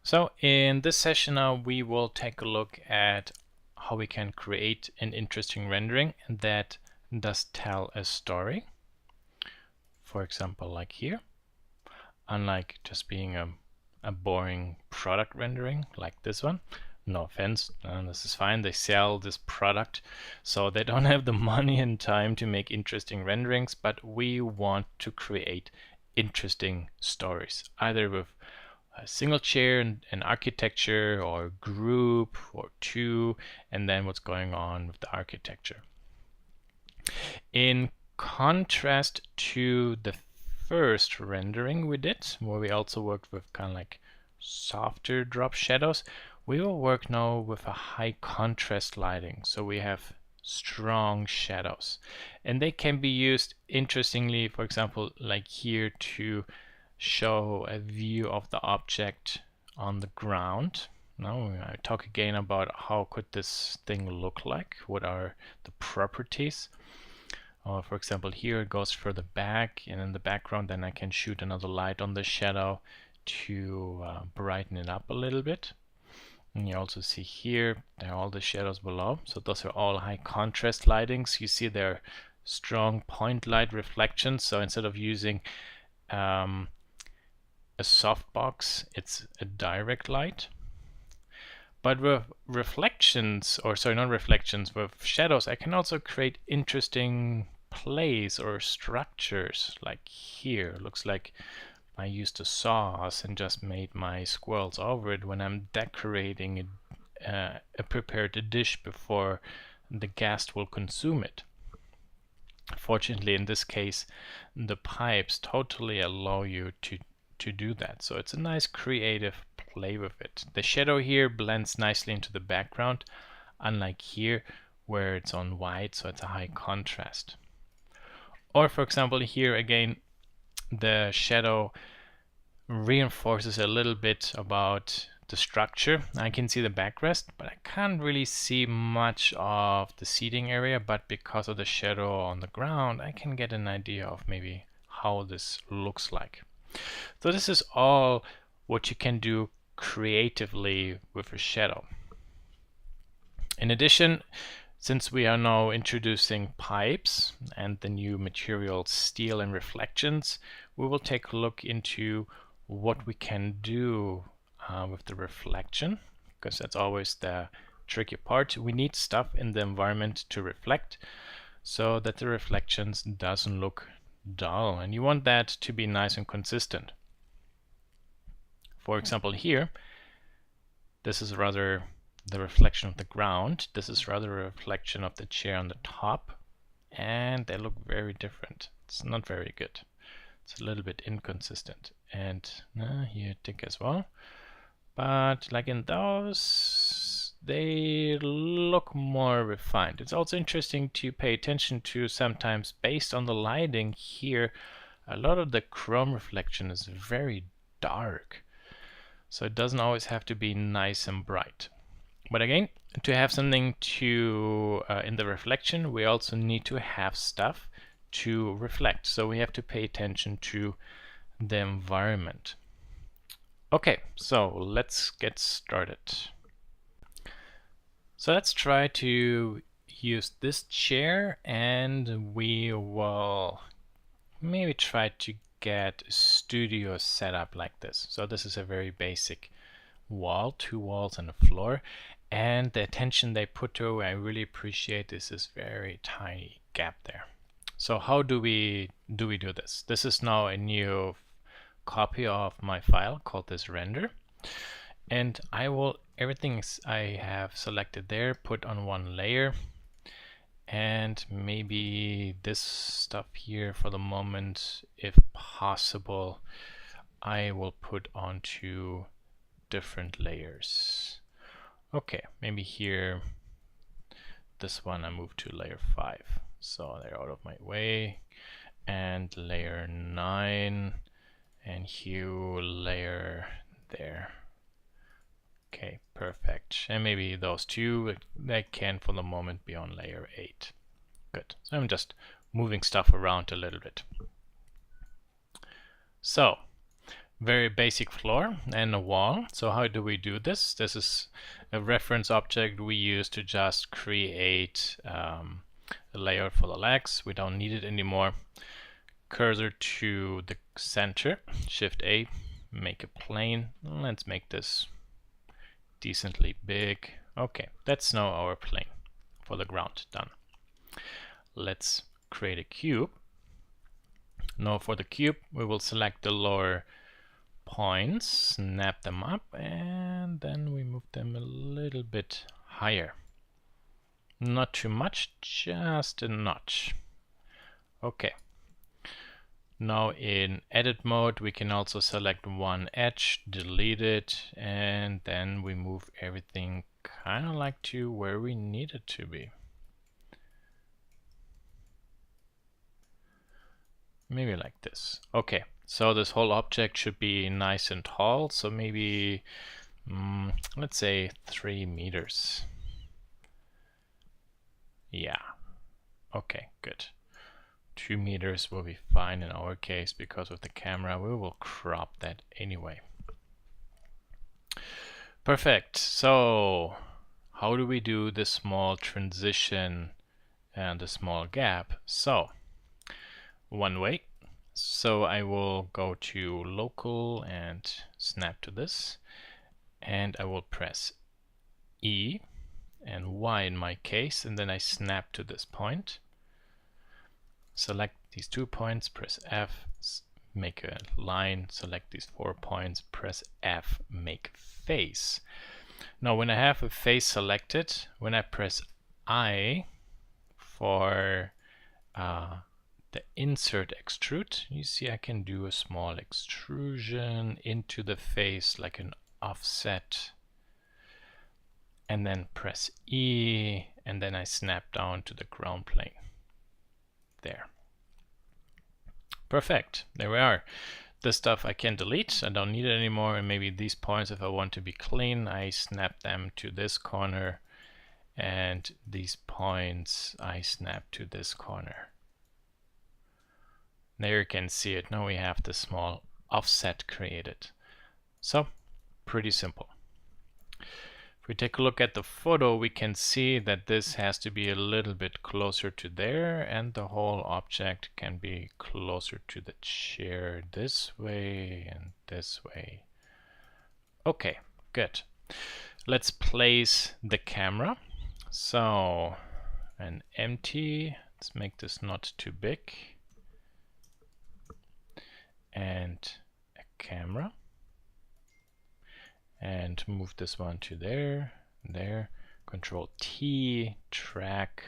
So in this session now we will take a look at how we can create an interesting rendering that does tell a story. For example, like here, unlike just being a boring product rendering like this one. No offense, this is fine. They sell this product, so they don't have the money and time to make interesting renderings, but we want to create interesting stories, either with a single chair and an architecture, or group, or two, and then what's going on with the architecture. In contrast to the first rendering we did, where we also worked with kind of like softer drop shadows, we will work now with a high contrast lighting. So we have strong shadows, and they can be used interestingly, for example, like here, to show a view of the object on the ground. Now I talk again about how could this thing look like, what are the properties. For example, here it goes further back, and in the background then I can shoot another light on the shadow to brighten it up a little bit. And you also see here there are all the shadows below, so those are all high contrast lightings. You see they're strong point light reflections, so instead of using a softbox, it's a direct light. But with reflections, or sorry, not reflections, with shadows, I can also create interesting plays or structures. Like here, looks like I used a sauce and just made my squirrels over it when I'm decorating a prepared dish before the guest will consume it. Fortunately, in this case, the pipes totally allow you to do that. So it's a nice creative play with it. The shadow here blends nicely into the background, unlike here where it's on white, so it's a high contrast. Or for example, here again, the shadow reinforces a little bit about the structure. I can see the backrest, but I can't really see much of the seating area, but because of the shadow on the ground, I can get an idea of maybe how this looks like. So this is all what you can do creatively with a shadow. In addition, since we are now introducing pipes and the new materials steel and reflections, we will take a look into what we can do with the reflection, because that's always the tricky part. We need stuff in the environment to reflect so that the reflections doesn't look dull, and you want that to be nice and consistent. For example, here, this is rather the reflection of the ground. This is rather a reflection of the chair on the top, and they look very different. It's not very good. It's a little bit inconsistent, and here tick as well. But like in those, they look more refined. It's also interesting to pay attention to sometimes, based on the lighting here, a lot of the chrome reflection is very dark. So it doesn't always have to be nice and bright. But again, to have something to in the reflection, we also need to have stuff to reflect. So we have to pay attention to the environment. Okay, so let's get started. So let's try to use this chair, and we will maybe try to get a studio set up like this. So this is a very basic wall, 2 walls and a floor, and the attention they put to it, I really appreciate this very tiny gap there. So how do we do this? This is now a new copy of my file called this render, and I will everything I have selected there put on one layer, and maybe this stuff here for the moment, if possible, I will put onto different layers. Okay, maybe here this one I move to layer 5, so they're out of my way, and layer 9 and hue layer there. Okay, perfect. And maybe those two, they can for the moment be on layer 8. Good. So I'm just moving stuff around a little bit. So very basic floor and a wall. So how do we do this? This is a reference object we use to just create a layout for the legs. We don't need it anymore. Cursor to the center, Shift A, make a plane. Let's make this decently big. Okay, that's now our plane for the ground done. Let's create a cube. Now for the cube, we will select the lower points, snap them up, and then we move them a little bit higher. Not too much, just a notch. Okay. Now in edit mode, we can also select one edge, delete it, and then we move everything kind of like to where we need it to be. Maybe like this. Okay, so this whole object should be nice and tall, so maybe let's say 3 meters. Yeah, okay, good. 2 meters will be fine in our case because of the camera. We will crop that anyway. Perfect. So how do we do the small transition and the small gap? So one way. So I will go to local and snap to this, and I will press E and Y in my case, and then I snap to this point. Select these 2 points, press F, make a line, select these 4 points, press F, make face. Now when I have a face selected, when I press I for the insert extrude, you see I can do a small extrusion into the face like an offset, and then press E, and then I snap down to the ground plane. There. Perfect. There we are. This stuff I can delete. I don't need it anymore. And maybe these points, if I want to be clean, I snap them to this corner. And these points I snap to this corner. There you can see it. Now we have the small offset created. So, pretty simple. If we take a look at the photo, we can see that this has to be a little bit closer to there, and the whole object can be closer to the chair this way and this way. Okay, good. Let's place the camera. So, an empty, let's make this not too big, and a camera. And move this one to there, there. Control T, track.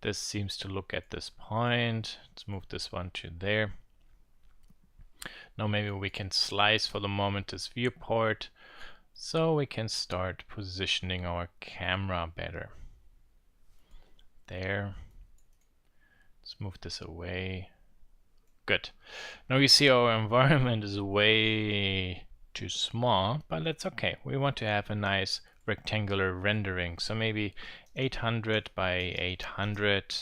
This seems to look at this point. Let's move this one to there. Now maybe we can slice for the moment this viewport, so we can start positioning our camera better. There. Let's move this away. Good. Now you see our environment is way too small, but that's okay. We want to have a nice rectangular rendering, so maybe 800 by 800.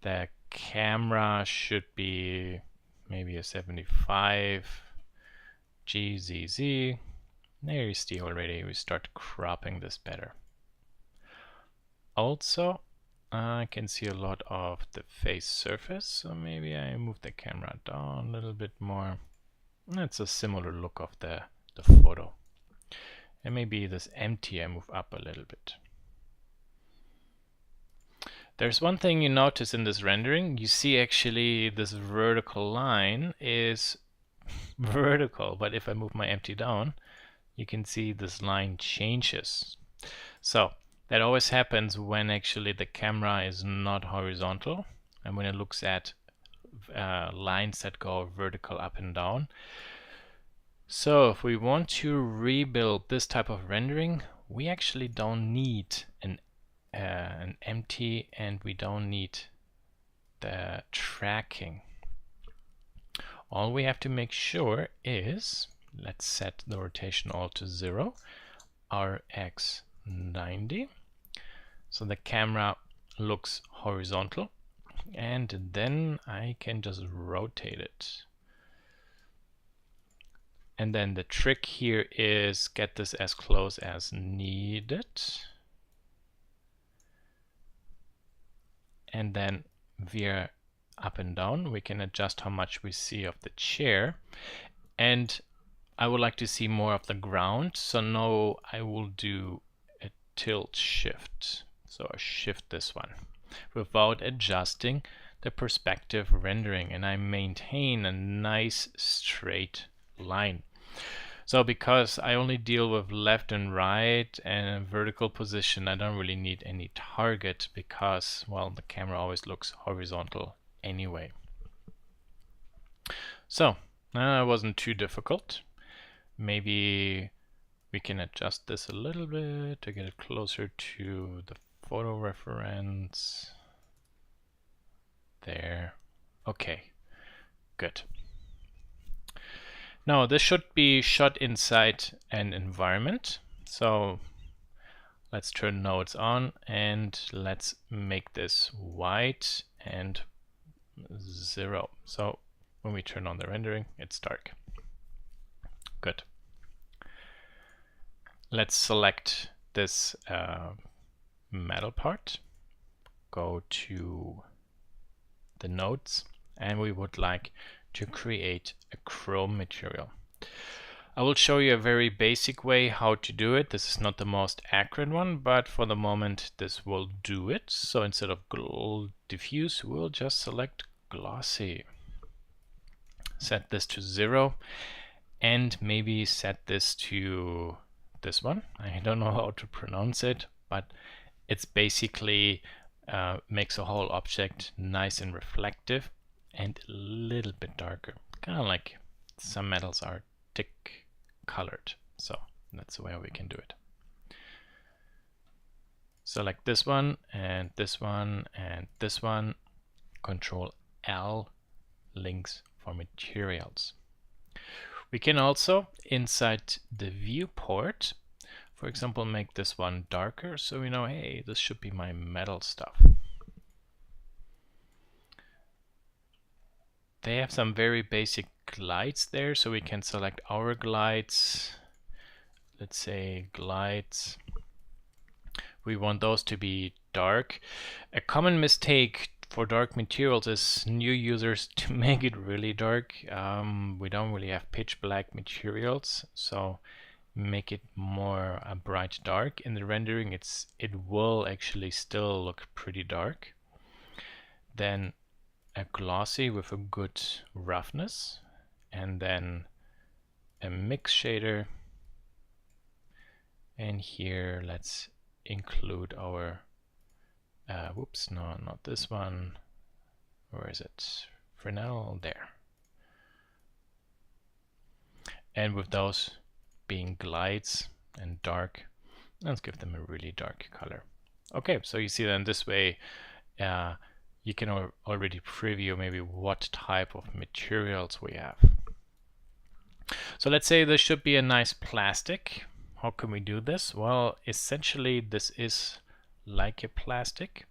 The camera should be maybe a 75 GZZ. There you see already we start cropping this better. Also, I can see a lot of the face surface, so maybe I move the camera down a little bit more. It's a similar look of the photo. And maybe this empty I move up a little bit. There's one thing you notice in this rendering. You see actually this vertical line is vertical, but if I move my empty down, you can see this line changes. So that always happens when actually the camera is not horizontal, and when it looks at lines that go vertical up and down. So if we want to rebuild this type of rendering, we actually don't need an empty, and we don't need the tracking. All we have to make sure is, let's set the rotation all to 0, RX 90, so the camera looks horizontal, and then I can just rotate it. And then the trick here is get this as close as needed. And then via up and down, we can adjust how much we see of the chair. And I would like to see more of the ground. So now I will do a tilt shift. So I shift this one without adjusting the perspective rendering, and I maintain a nice straight line. So because I only deal with left and right and vertical position, I don't really need any target because, well, the camera always looks horizontal anyway. So that wasn't too difficult. Maybe we can adjust this a little bit to get it closer to the photo reference. There. Okay, good. Now this should be shot inside an environment. So let's turn nodes on and let's make this white and 0. So when we turn on the rendering, it's dark. Good. Let's select this metal part, go to the nodes, and we would like to create a chrome material. I will show you a very basic way how to do it. This is not the most accurate one, but for the moment this will do it. So instead of diffuse, we'll just select glossy. Set this to 0 and maybe set this to this one. I don't know how to pronounce it, but it's basically makes a whole object nice and reflective and a little bit darker. Kind of like some metals are thick colored. So that's the way we can do it. Select this one and this one and this one. Control L, links for materials. We can also, inside the viewport, for example, make this one darker so we know, hey, this should be my metal stuff. They have some very basic glides there, so we can select our glides. Let's say glides. We want those to be dark. A common mistake for dark materials is new users to make it really dark. We don't really have pitch black materials, so make it more a bright dark. In the rendering, it will actually still look pretty dark. Then a glossy with a good roughness, and then a mix shader. And here let's include our whoops, no, not this one. Where is it? Fresnel, there. And with those being glides and dark, let's give them a really dark color. Okay, so you see then this way you can already preview maybe what type of materials we have. So let's say this should be a nice plastic. How can we do this? Well, essentially this is like a plastic,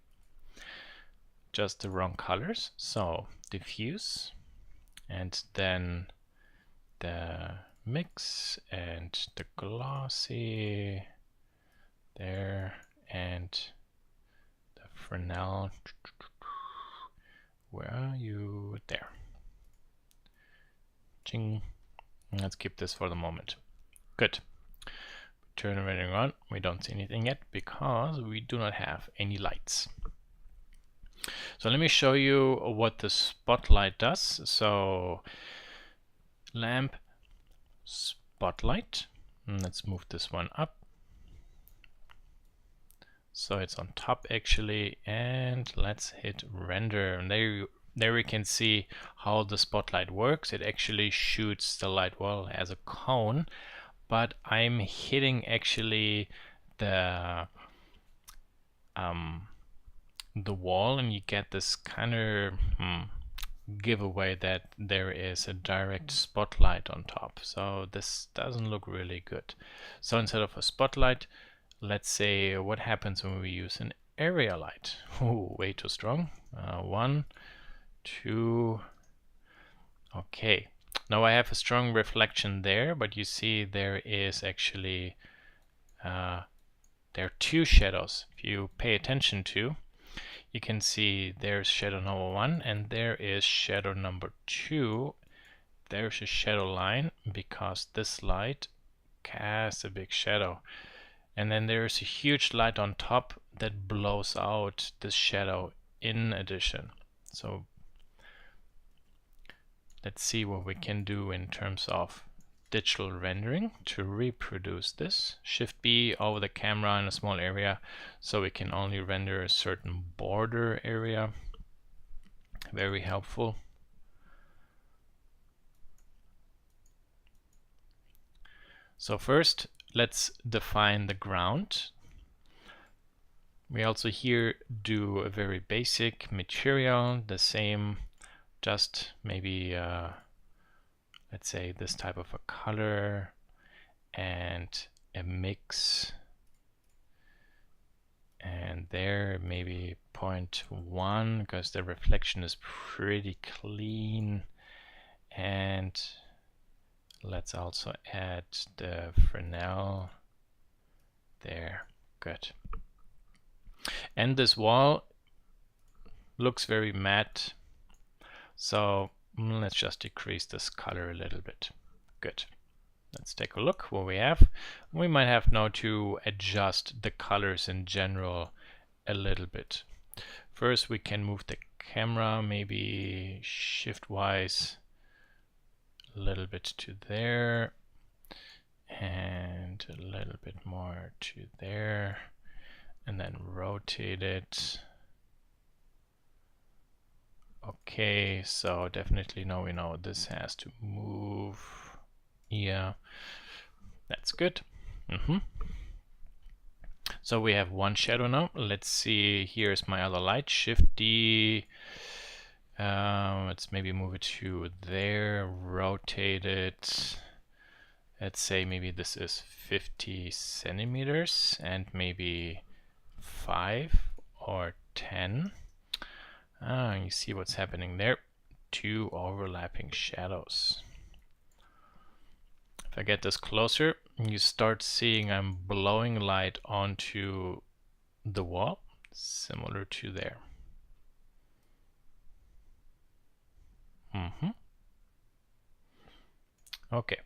just the wrong colors. So diffuse, and then the mix and the glossy there, and the Fresnel. Where are you? There. Ching. Let's keep this for the moment. Good. Turn the rendering on. We don't see anything yet because we do not have any lights. So let me show you what the spotlight does. So lamp, spotlight. Let's move this one up. So it's on top actually, and let's hit render. And there we can see how the spotlight works. It actually shoots the light well as a cone, but I'm hitting actually the wall, and you get this kind of giveaway that there is a direct spotlight on top. So this doesn't look really good. So instead of a spotlight, let's say what happens when we use an area light. Ooh, way too strong. 1, 2. Okay. Now I have a strong reflection there, but you see there is actually there are two shadows. If you pay attention to, you can see there's shadow number 1 and there is shadow number 2. There's a shadow line because this light casts a big shadow. And then there's a huge light on top that blows out this shadow in addition. So let's see what we can do in terms of digital rendering to reproduce this. Shift B over the camera in a small area so we can only render a certain border area. Very helpful. So first, let's define the ground. We also here do a very basic material, the same, just maybe let's say this type of a color and a mix, and there maybe 0.1 because the reflection is pretty clean. And let's also add the Fresnel there. Good. And this wall looks very matte, so let's just decrease this color a little bit. Good. Let's take a look what we have. We might have now to adjust the colors in general a little bit. First, we can move the camera maybe shift-wise a little bit to there and a little bit more to there, and then rotate it. Okay, so definitely now we know this has to move. Yeah, that's good. So we have one shadow now. Let's see, here's my other light. Shift D. Let's maybe move it to there, rotate it. Let's say maybe this is 50 centimeters and maybe 5 or 10. You see what's happening there. Two overlapping shadows. If I get this closer, you start seeing I'm blowing light onto the wall, similar to there. Okay.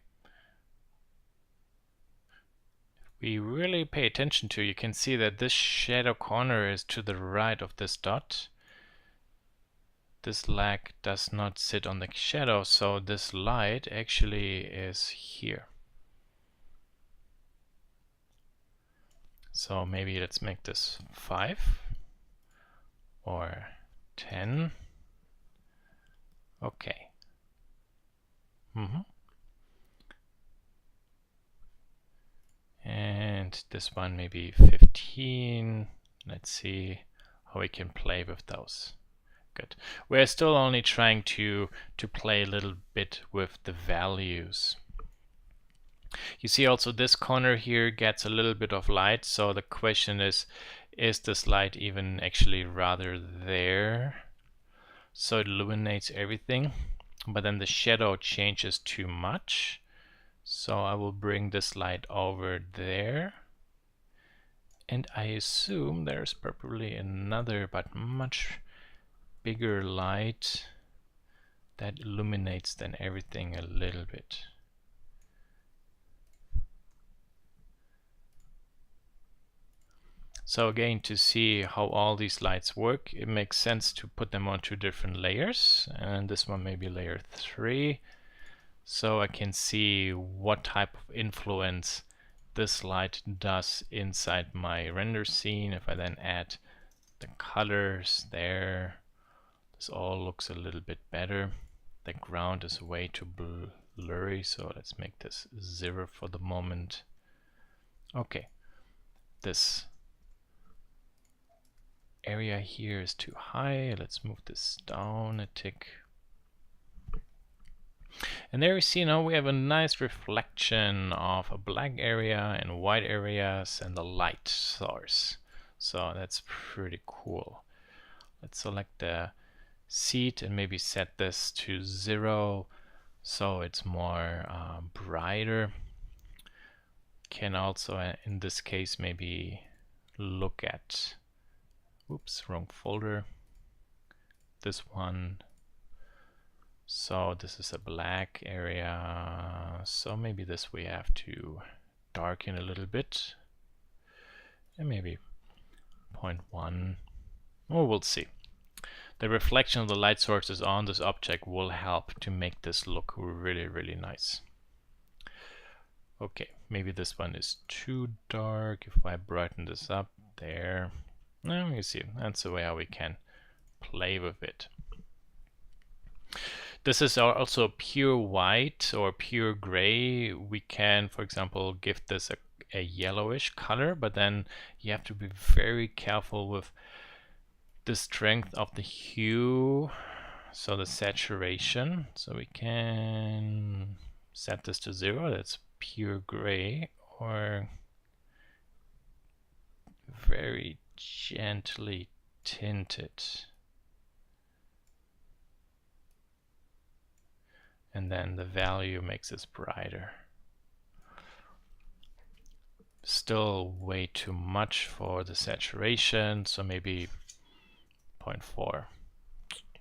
If we really pay attention to, you can see that this shadow corner is to the right of this dot. This lag does not sit on the shadow, so this light actually is here. So maybe let's make this 5 or 10. Okay. And this one maybe 15. Let's see how we can play with those. Good. We're still only trying to play a little bit with the values. You see also this corner here gets a little bit of light, so the question is this light even actually rather there? So it illuminates everything, but then the shadow changes too much. So I will bring this light over there. And I assume there's probably another but much bigger light that illuminates then everything a little bit. So again, to see how all these lights work, it makes sense to put them onto different layers, and this one may be layer 3, so I can see what type of influence this light does inside my render scene. If I then add the colors there, this all looks a little bit better. The ground is way too blurry, so let's make this 0 for the moment. Okay, this area here is too high. Let's move this down a tick. And there we see now we have a nice reflection of a black area and white areas and the light source. So that's pretty cool. Let's select the seed and maybe set this to 0 so it's more brighter. Can also, in this case, maybe look at, oops, wrong folder, this one. So this is a black area, so maybe this we have to darken a little bit, and maybe 0.1, or we'll see. The reflection of the light sources on this object will help to make this look really, really nice. Okay, maybe this one is too dark. If I brighten this up there, now you see, that's the way how we can play with it. This is also pure white or pure gray. We can, for example, give this a yellowish color, but then you have to be very careful with the strength of the hue, so the saturation. So we can set this to 0, that's pure gray, or very gently tinted. And then the value makes this brighter. Still way too much for the saturation, so maybe 0.4.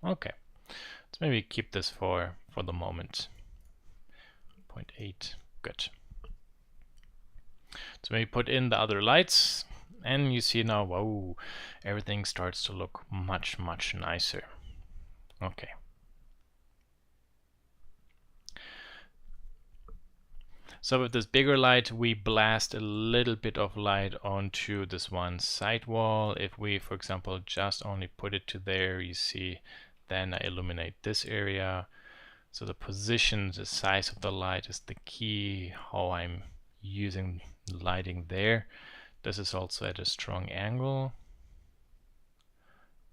Okay, let's maybe keep this for the moment. 0.8, good. So maybe put in the other lights, and you see now, whoa, everything starts to look much, much nicer. Okay. So with this bigger light, we blast a little bit of light onto this one side wall. If we, for example, just only put it to there, you see, then I illuminate this area. So the position, the size of the light is the key, how I'm using lighting there. This is also at a strong angle.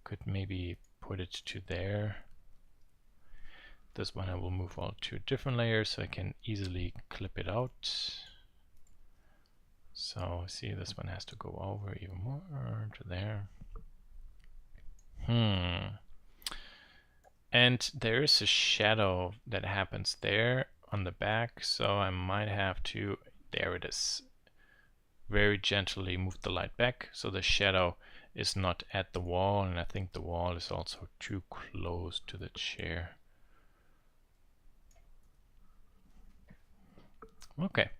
Could maybe put it to there. This one I will move all to a different layer so I can easily clip it out. So see, this one has to go over even more to there. And there is a shadow that happens there on the back, so I might have to, there it is, very gently move the light back so the shadow is not at the wall, and I think the wall is also too close to the chair. Okay.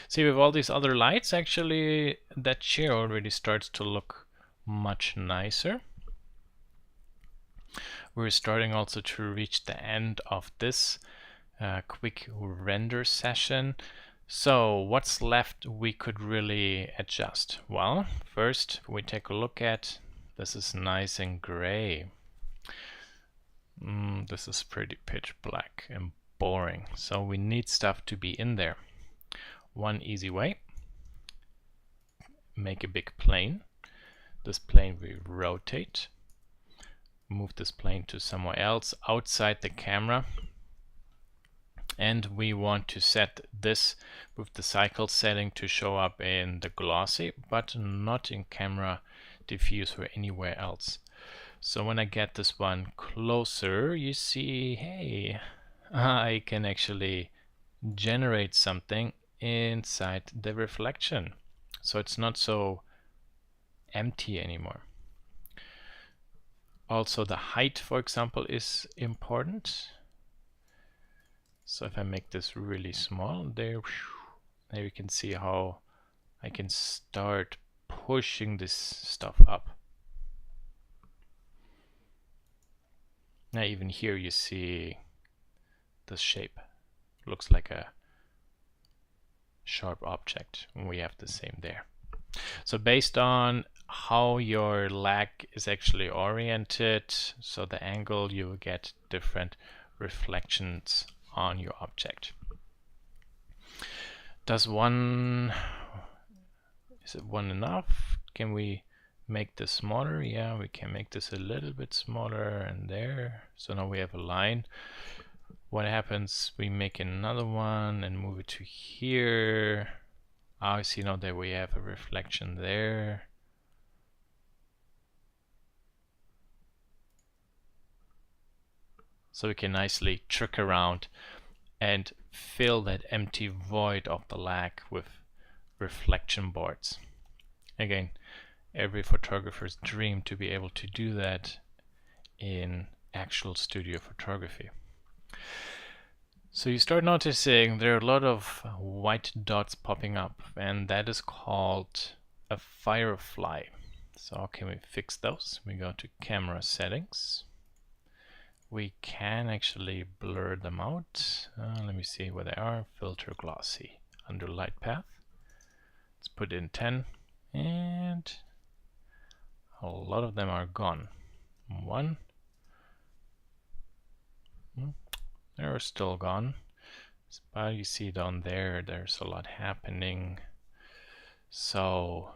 See, with all these other lights, actually, that chair already starts to look much nicer. We're starting also to reach the end of this quick render session. So what's left we could really adjust? Well, first we take a look at, this is nice and gray. This is pretty pitch black and boring. So we need stuff to be in there. One easy way, make a big plane. This plane we rotate. Move this plane to somewhere else outside the camera. And we want to set this with the cycle setting to show up in the glossy, but not in camera diffuse or anywhere else. So when I get this one closer, you see, hey, I can actually generate something inside the reflection. So it's not so empty anymore. Also the height, for example, is important. So if I make this really small, there you can see how I can start pushing this stuff up. Now even here you see this shape. Looks like a sharp object, and we have the same there. So based on how your lag is actually oriented, so the angle, you will get different reflections on your object. Is it one enough? Can we make this smaller? Yeah, we can make this a little bit smaller, and there. So now we have a line. What happens? We make another one and move it to here. I see now that we have a reflection there. So we can nicely trick around and fill that empty void of the lag with reflection boards. Again, every photographer's dream to be able to do that in actual studio photography. So you start noticing there are a lot of white dots popping up, and that is called a firefly. So how can we fix those? We go to camera settings. We can actually blur them out. Let me see where they are. Filter glossy under light path. Let's put in 10, and a lot of them are gone. 1. They're still gone. But you see down there, there's a lot happening. So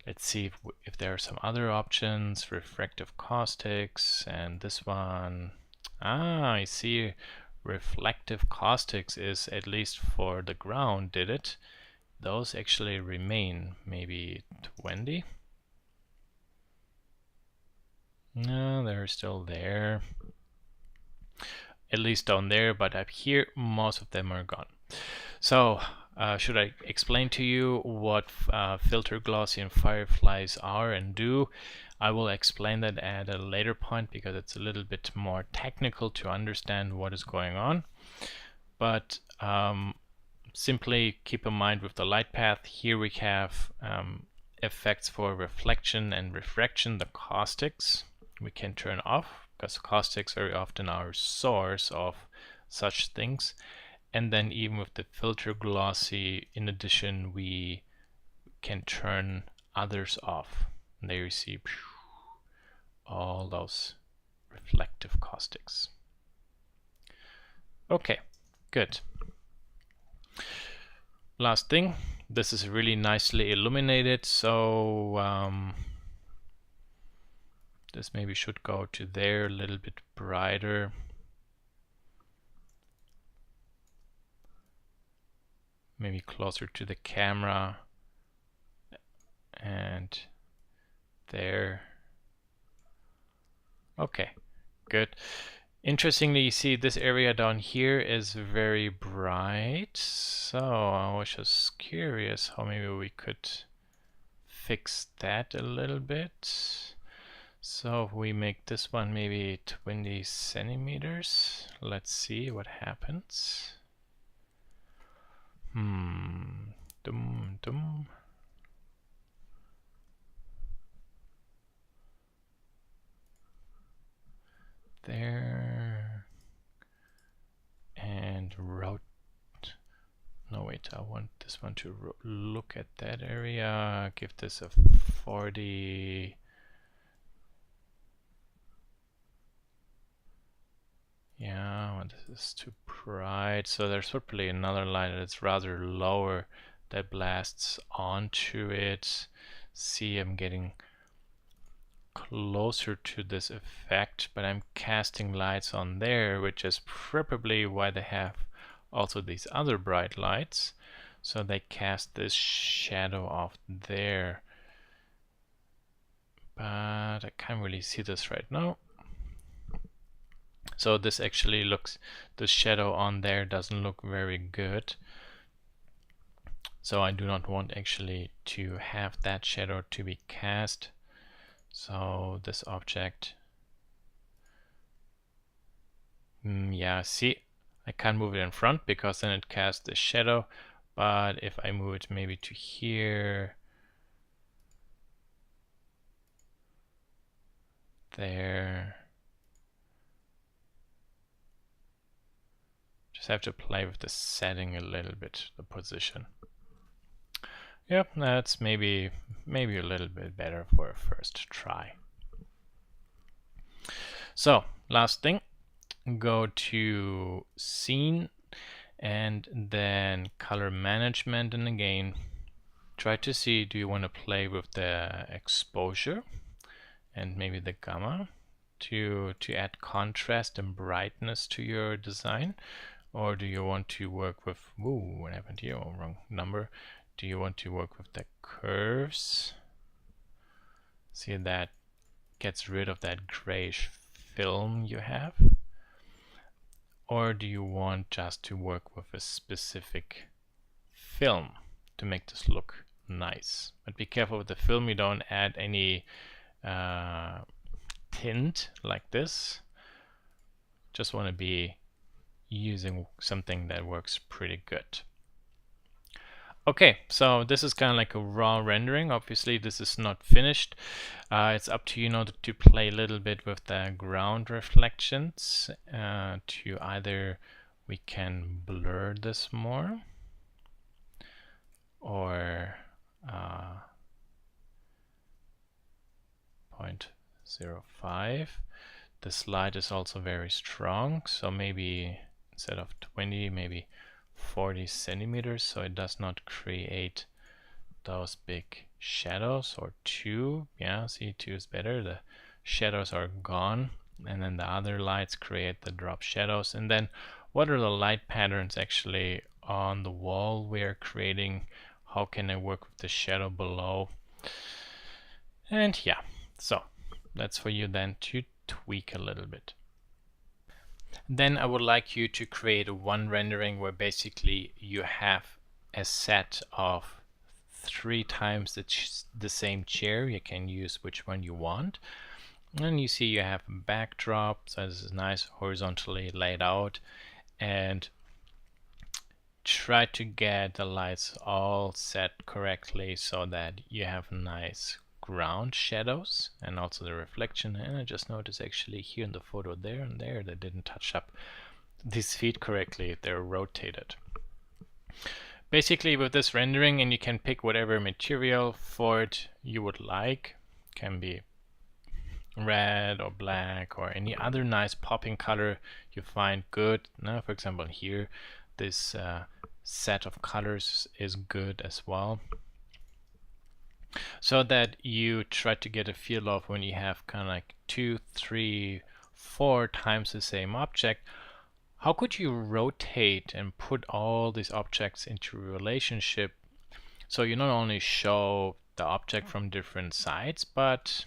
let's see if there are some other options. Refractive caustics, and this one. I see. Reflective caustics is, at least for the ground, did it. Those actually remain. Maybe 20. No, they're still there. At least down there, but up here, most of them are gone. So, should I explain to you what filter glossy and fireflies are and do? I will explain that at a later point because it's a little bit more technical to understand what is going on. But simply keep in mind with the light path, here we have effects for reflection and refraction, the caustics. We can turn off because caustics very often are a source of such things. And then even with the filter glossy, in addition, we can turn others off. And there you see all those reflective caustics. Okay, good. Last thing, this is really nicely illuminated, so this maybe should go to there a little bit brighter. Maybe closer to the camera. And there. Okay, good. Interestingly, you see this area down here is very bright. So I was just curious how maybe we could fix that a little bit. So if we make this one maybe 20 centimeters, let's see what happens. There. And no wait, I want this one to look at that area. Give this a 40. Yeah, well, this is too bright. So there's probably another line that's rather lower that blasts onto it. See, I'm getting closer to this effect, but I'm casting lights on there, which is probably why they have also these other bright lights. So they cast this shadow off there. But I can't really see this right now. So this actually looks, the shadow on there doesn't look very good. So I do not want actually to have that shadow to be cast. So this object, yeah, see, I can't move it in front because then it casts the shadow. But if I move it maybe to here, there, just have to play with the setting a little bit, the position. Yep, that's maybe a little bit better for a first try. So last thing, go to scene and then color management, and again try to see, do you want to play with the exposure and maybe the gamma to add contrast and brightness to your design, or do you want to work with, what happened here? Oh, wrong number. Do you want to work with the curves? See, that gets rid of that grayish film you have. Or do you want just to work with a specific film to make this look nice? But be careful with the film, you don't add any tint like this. Just want to be using something that works pretty good. Okay, so this is kind of like a raw rendering. Obviously this is not finished. It's up to you now to play a little bit with the ground reflections to either we can blur this more or 0.05. This light is also very strong, so maybe instead of 20, maybe 40 centimeters, so it does not create those big shadows. Or 2, yeah, see, 2 is better. The shadows are gone, and then the other lights create the drop shadows. And then what are the light patterns actually on the wall we are creating? How can I work with the shadow below? And yeah, so that's for you then to tweak a little bit. Then I would like you to create one rendering where basically you have a set of 3 times the same chair. You can use which one you want. And you see you have a backdrop, so this is nice horizontally laid out. And try to get the lights all set correctly so that you have nice ground shadows and also the reflection. And I just noticed actually here in the photo there and there they didn't touch up these feet correctly. They're rotated. Basically with this rendering, and you can pick whatever material for it you would like. Can be red or black or any other nice popping color you find good. Now for example here this set of colors is good as well, so that you try to get a feel of when you have kind of like 2, 3, 4 times the same object, how could you rotate and put all these objects into a relationship so you not only show the object from different sides but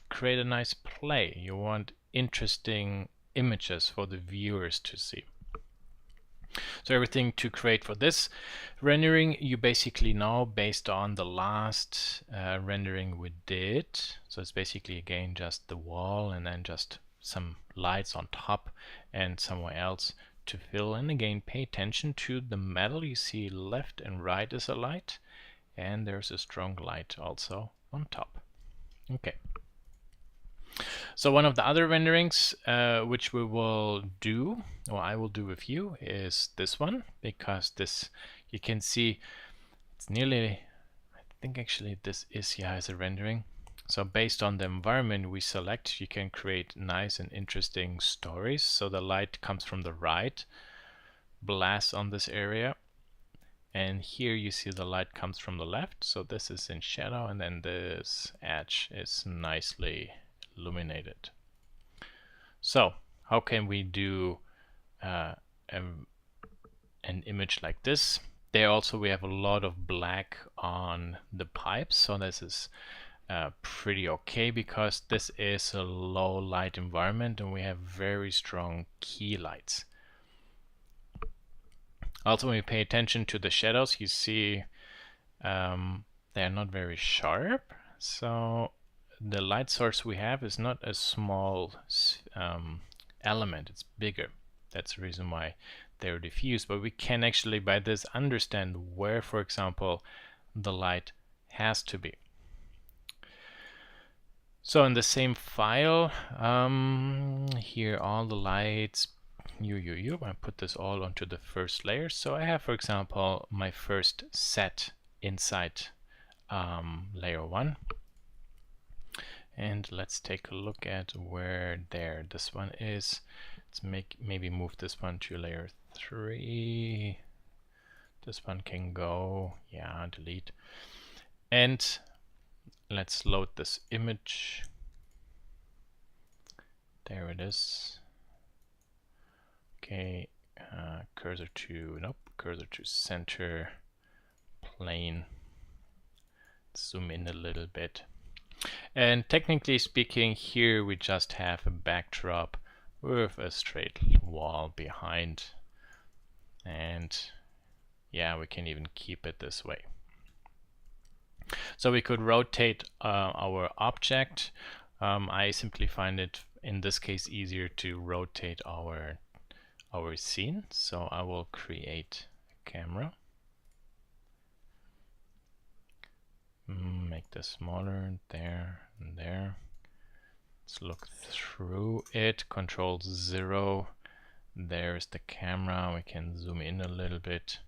create a nice play. You want interesting images for the viewers to see. So everything to create for this rendering you basically know based on the last rendering we did. So it's basically again just the wall and then just some lights on top and somewhere else to fill. And again pay attention to the metal. You see left and right is a light, and there's a strong light also on top. Okay. So one of the other renderings which we will do, or I will do with you, is this one, because this you can see it's nearly, I think actually this is, yeah, as a rendering. So based on the environment we select, you can create nice and interesting stories. So the light comes from the right, blasts on this area, and here you see the light comes from the left. So this is in shadow, and then this edge is nicely illuminated. So how can we do an image like this? There also we have a lot of black on the pipes, so this is pretty okay because this is a low light environment and we have very strong key lights. Also when we pay attention to the shadows, you see they are not very sharp, so the light source we have is not a small element, it's bigger. That's the reason why they're diffused, but we can actually by this understand where, for example, the light has to be. So in the same file, here all the lights, I put this all onto the first layer. So I have, for example, my first set inside layer 1. And let's take a look at where this one is. Let's maybe move this one to layer 3. This one can go, yeah, delete. And let's load this image. There it is. Okay, cursor to center, plane. Zoom in a little bit. And technically speaking, here we just have a backdrop with a straight wall behind. And yeah, we can even keep it this way. So we could rotate our object. I simply find it in this case easier to rotate our scene. So I will create a camera. Make this smaller, there and there. Let's look through it. Control 0. There's the camera. We can zoom in a little bit.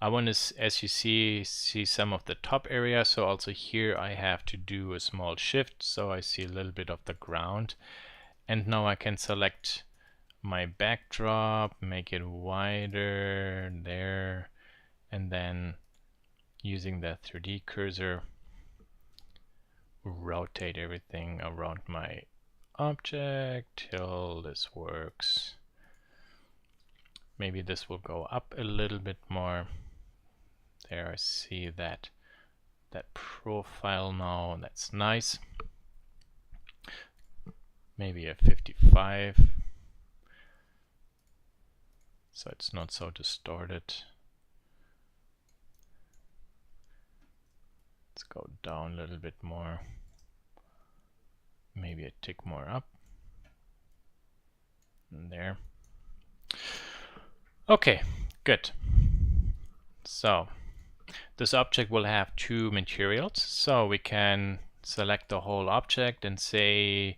I want to, as you see some of the top area. So also here I have to do a small shift. So I see a little bit of the ground. And now I can select my backdrop, make it wider there, and then using the 3D cursor, rotate everything around my object till this works. Maybe this will go up a little bit more. There I see that profile now. That's nice. Maybe a 55. So it's not so distorted. Let's go down a little bit more. Maybe a tick more up. And there. Okay, good. So this object will have two materials. So we can select the whole object and say,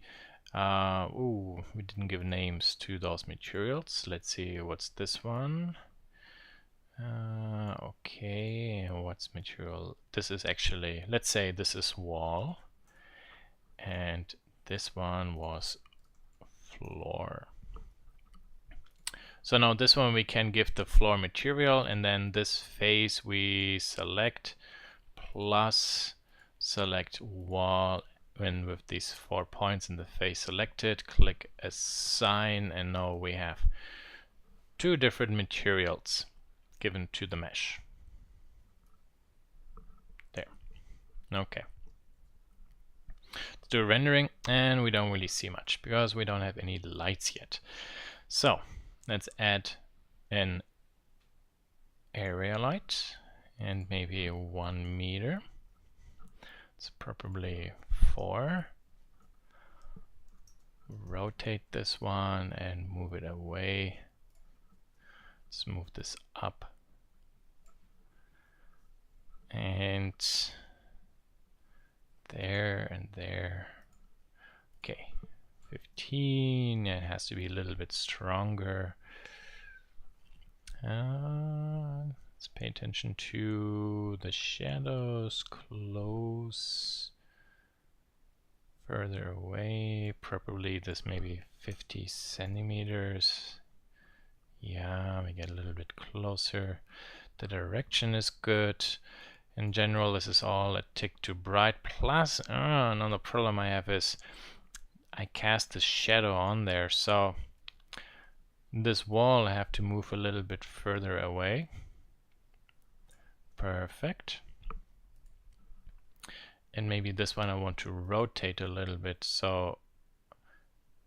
we didn't give names to those materials. Let's see, what's this one? Okay, what's material? This is actually, let's say this is wall, and this one was floor. So now this one we can give the floor material, and then this face we select plus select wall, and with these 4 points in the face selected, click assign, and now we have two different materials given to the mesh. There. Okay. Let's do a rendering, and we don't really see much because we don't have any lights yet. So let's add an area light and maybe 1 meter. It's probably 4. Rotate this one and move it away. Let's move this up. And there and there. Okay. 15, it has to be a little bit stronger. Let's pay attention to the shadows, close, further away, probably this maybe 50 centimeters. Yeah, we get a little bit closer. The direction is good. In general, this is all a tick too bright. Plus, another problem I have is I cast the shadow on there, so this wall I have to move a little bit further away. Perfect. And maybe this one I want to rotate a little bit, so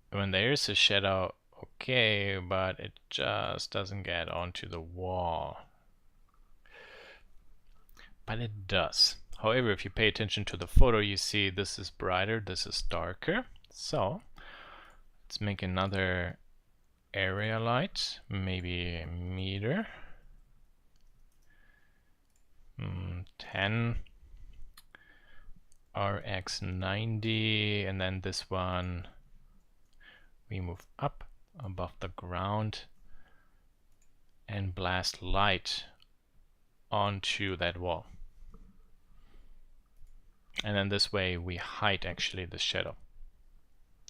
when there is a shadow, okay, but it just doesn't get onto the wall. But it does. However, if you pay attention to the photo, you see this is brighter, this is darker. So let's make another area light, maybe a meter. 10 RX 90, and then this one we move up above the ground and blast light onto that wall. And then this way we hide actually the shadow.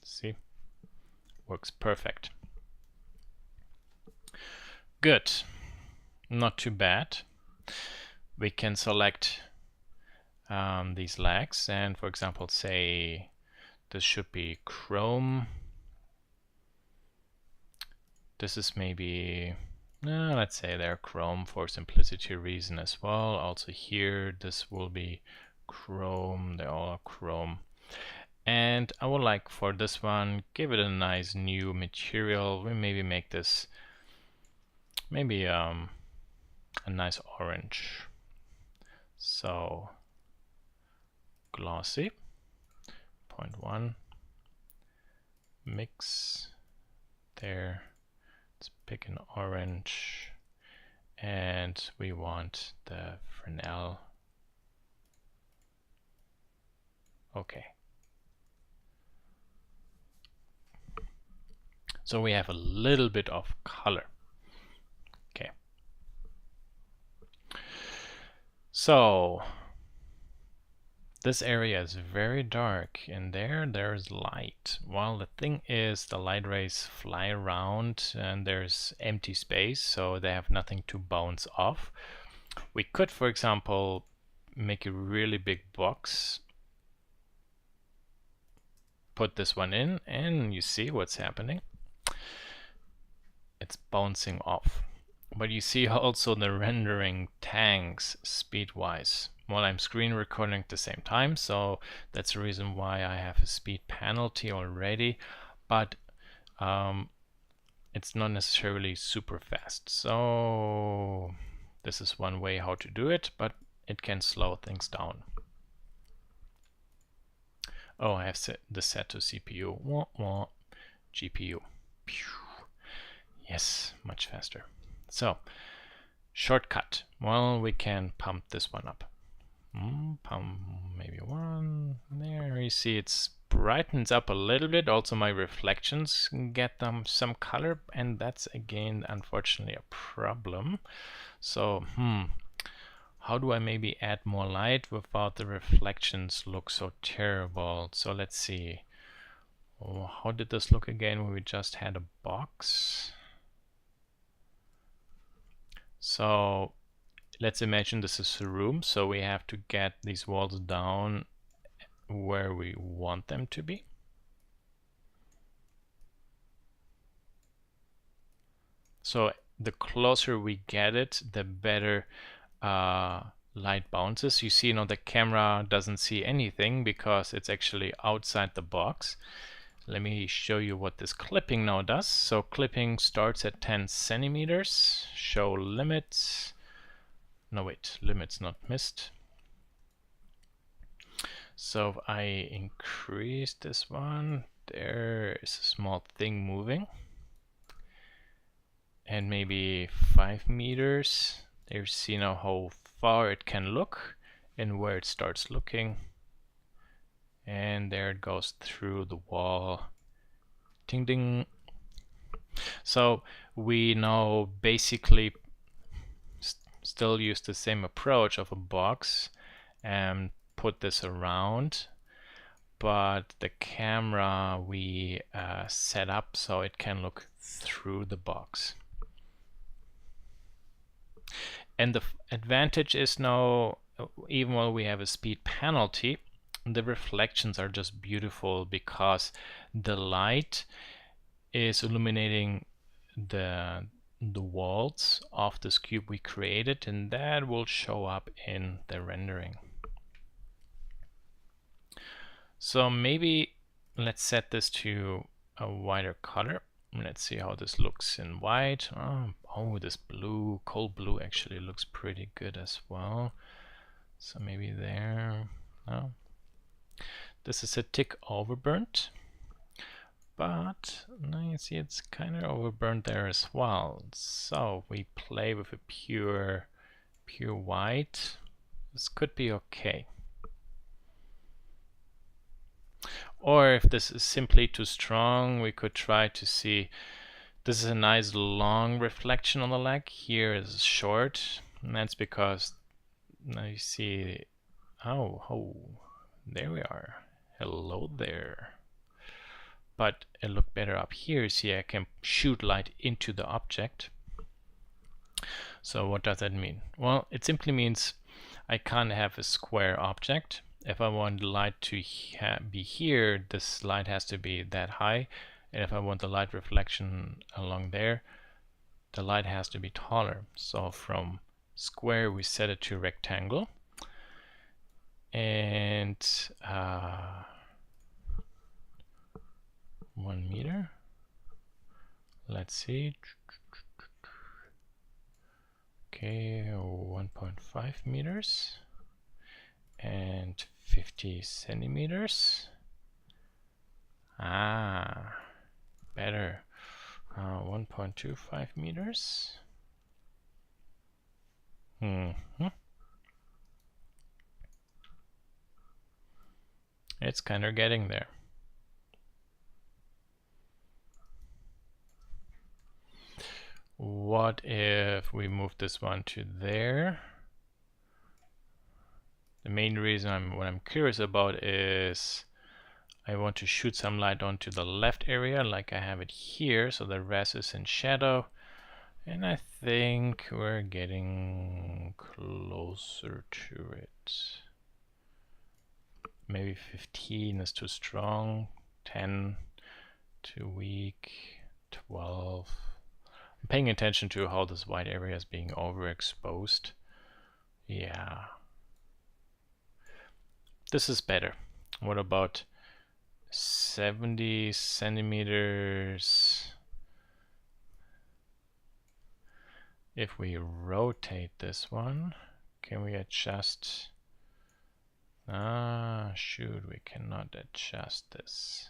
See? Works perfect. Good. Not too bad. We can select these legs and, for example, say this should be chrome. This is maybe, let's say they're chrome for simplicity reason as well. Also here, this will be chrome. They're all chrome. And I would like for this one, give it a nice new material. We maybe make this maybe a nice orange. So glossy 0.1 mix there. Let's pick an orange, and we want the Fresnel. Okay. So we have a little bit of color. Okay. So this area is very dark, and there's light. Well, the thing is, the light rays fly around and there's empty space, so they have nothing to bounce off. We could, for example, make a really big box, put this one in, and you see what's happening. It's bouncing off. But you see also the rendering tanks speed-wise. Well, I'm screen recording at the same time, so that's the reason why I have a speed penalty already, but it's not necessarily super fast. So this is one way how to do it, but it can slow things down. Oh, I have set the set to CPU. Wah, wah. GPU. Yes, much faster. So, shortcut. Well, we can pump this one up. Pump maybe one. There, you see it brightens up a little bit. Also, my reflections get them some color, and that's again, unfortunately, a problem. So, how do I maybe add more light without the reflections look so terrible? So let's see. Oh, how did this look again when we just had a box? So let's imagine this is a room, so we have to get these walls down where we want them to be. So the closer we get it, the better light bounces. You see, the camera doesn't see anything because it's actually outside the box. Let me show you what this clipping now does. So clipping starts at 10 centimeters. Show limits. No, wait, limits not missed. So if I increase this one, there is a small thing moving. And maybe 5 meters. There you see now how far it can look and where it starts looking. And there it goes through the wall. Ding ding. So we now basically still use the same approach of a box and put this around, but the camera we set up so it can look through the box. And the advantage is now, even while we have a speed penalty, the reflections are just beautiful because the light is illuminating the walls of this cube we created, and that will show up in the rendering. So maybe let's set this to a wider color. Let's see how this looks in white. Oh, this blue, cold blue actually looks pretty good as well. So maybe there. No. This is a tick overburnt, but now you see it's kind of overburnt there as well. So we play with a pure white. This could be okay. Or if this is simply too strong, we could try to see. This is a nice long reflection on the leg. Here is short, and that's because now you see. Oh, there we are. Hello there. But it looked better up here. See, I can shoot light into the object. So what does that mean? Well, it simply means I can't have a square object. If I want the light to be here, this light has to be that high. And if I want the light reflection along there, the light has to be taller. So from square, we set it to rectangle. And 1 meter. Let's see. Okay, 1.5 meters and 50 centimeters. Ah, better. 1.25 meters. It's kind of getting there. What if we move this one to there? The main reason what I'm curious about is I want to shoot some light onto the left area like I have it here, so the rest is in shadow. And I think we're getting closer to it. Maybe 15 is too strong, 10 too weak, 12. I'm paying attention to how this white area is being overexposed. Yeah. This is better. What about 70 centimeters? If we rotate this one, can we adjust? Ah, shoot, we cannot adjust this.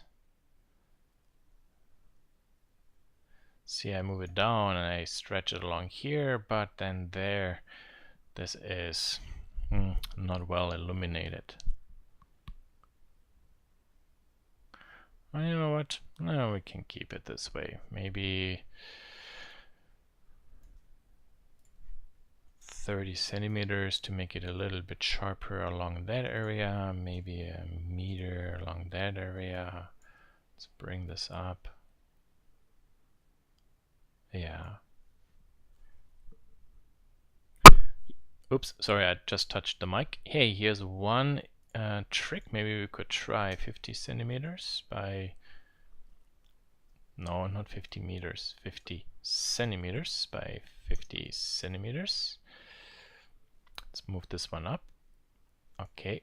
See, I move it down and I stretch it along here, but then there, this is not well illuminated. Well, you know what? No, we can keep it this way. Maybe 30 centimeters to make it a little bit sharper along that area. Maybe a meter along that area. Let's bring this up. Yeah. Oops, sorry, I just touched the mic. Hey, here's one trick. Maybe we could try 50 centimeters by... No, not 50 meters. 50 centimeters by 50 centimeters. Let's move this one up. Okay.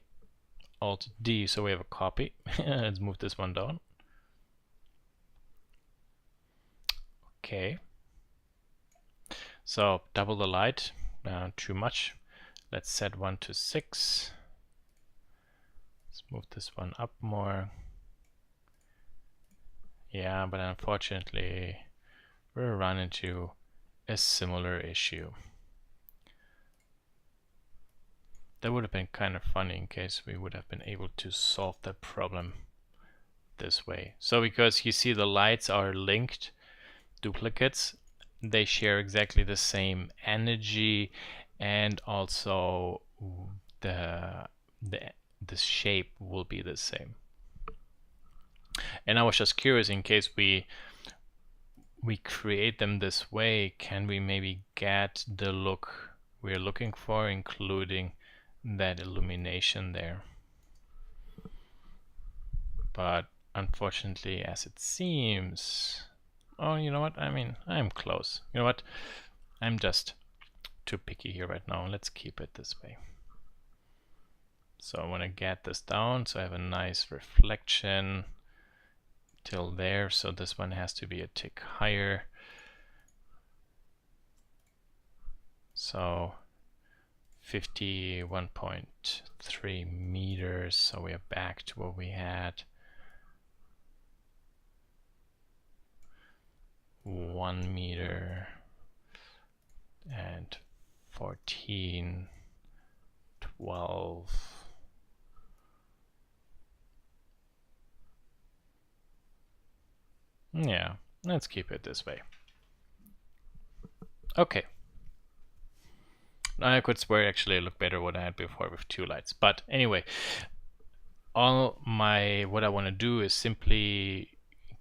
Alt D, so we have a copy. Let's move this one down. Okay. So double the light. Too much. Let's set one to 6. Let's move this one up more. Yeah, but unfortunately we'll run into a similar issue. That would have been kind of funny in case we would have been able to solve that problem this way. So because you see the lights are linked duplicates, they share exactly the same energy, and also the shape will be the same. And I was just curious, in case we create them this way, can we maybe get the look we're looking for, including that illumination there? But unfortunately, as it seems, oh, you know what? I mean, I'm close. You know what? I'm just too picky here right now. Let's keep it this way. So I want to get this down so I have a nice reflection till there. So this one has to be a tick higher. So 51.3 meters. So we are back to what we had. 1 meter and 14, 12. Yeah, let's keep it this way. Okay. I could swear actually it looked better what I had before with 2 lights. But anyway, what I want to do is simply